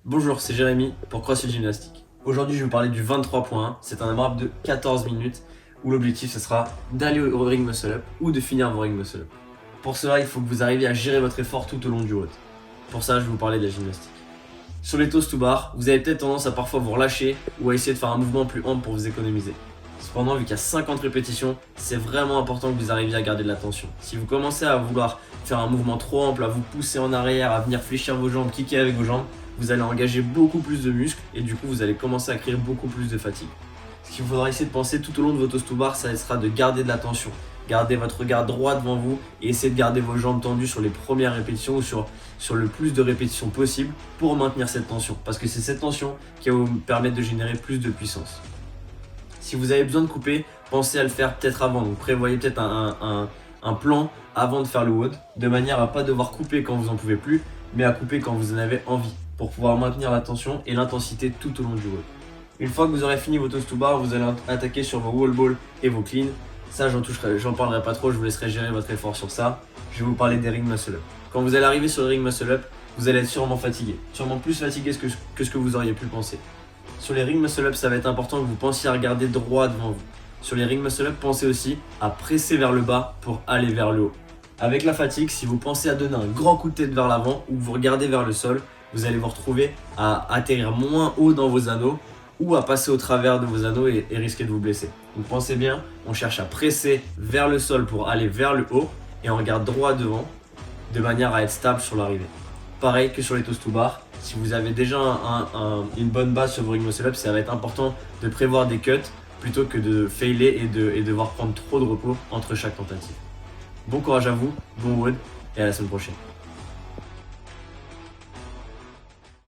Bonjour, c'est Jérémy pour CrossFit Gymnastique. Aujourd'hui, je vais vous parler du 23.1. C'est un AMRAP de 14 minutes où l'objectif ce sera d'aller au ring muscle up ou de finir vos ring muscle up. Pour cela, il faut que vous arriviez à gérer votre effort tout au long du WOD. Pour ça, je vais vous parler de la gymnastique. Sur les toes to bar, vous avez peut-être tendance à parfois vous relâcher ou à essayer de faire un mouvement plus ample pour vous économiser. Cependant, vu qu'il y a 50 répétitions, c'est vraiment important que vous arriviez à garder de la tension. Si vous commencez à vouloir faire un mouvement trop ample, à vous pousser en arrière, à venir fléchir vos jambes, kicker avec vos jambes, vous allez engager beaucoup plus de muscles et du coup vous allez commencer à créer beaucoup plus de fatigue. Ce qu'il faudra essayer de penser tout au long de vos toes to bar, ça sera de garder de la tension. Gardez votre regard droit devant vous et essayez de garder vos jambes tendues sur les premières répétitions ou sur le plus de répétitions possible pour maintenir cette tension. Parce que c'est cette tension qui va vous permettre de générer plus de puissance. Si vous avez besoin de couper, pensez à le faire peut-être avant. Donc prévoyez peut-être un plan avant de faire le WOD, de manière à ne pas devoir couper quand vous n'en pouvez plus, mais à couper quand vous en avez envie, pour pouvoir maintenir la tension et l'intensité tout au long du WOD. Une fois que vous aurez fini vos toes to bar, vous allez attaquer sur vos wall balls et vos cleans. Ça, j'en parlerai pas trop, je vous laisserai gérer votre effort sur ça. Je vais vous parler des ring muscle up. Quand vous allez arriver sur le ring muscle up, vous allez être sûrement fatigué. Sûrement plus fatigué que ce que vous auriez pu penser. Sur les ring muscle up, ça va être important que vous pensiez à regarder droit devant vous. Sur les ring muscle up, pensez aussi à presser vers le bas pour aller vers le haut. Avec la fatigue, si vous pensez à donner un grand coup de tête vers l'avant ou que vous regardez vers le sol, vous allez vous retrouver à atterrir moins haut dans vos anneaux ou à passer au travers de vos anneaux et risquer de vous blesser. Donc pensez bien, on cherche à presser vers le sol pour aller vers le haut et on regarde droit devant de manière à être stable sur l'arrivée. Pareil que sur les toes to bar, si vous avez déjà une bonne base sur vos ring muscle up, ça va être important de prévoir des cuts plutôt que de failer et devoir prendre trop de repos entre chaque tentative. Bon courage à vous, bon WOD et à la semaine prochaine.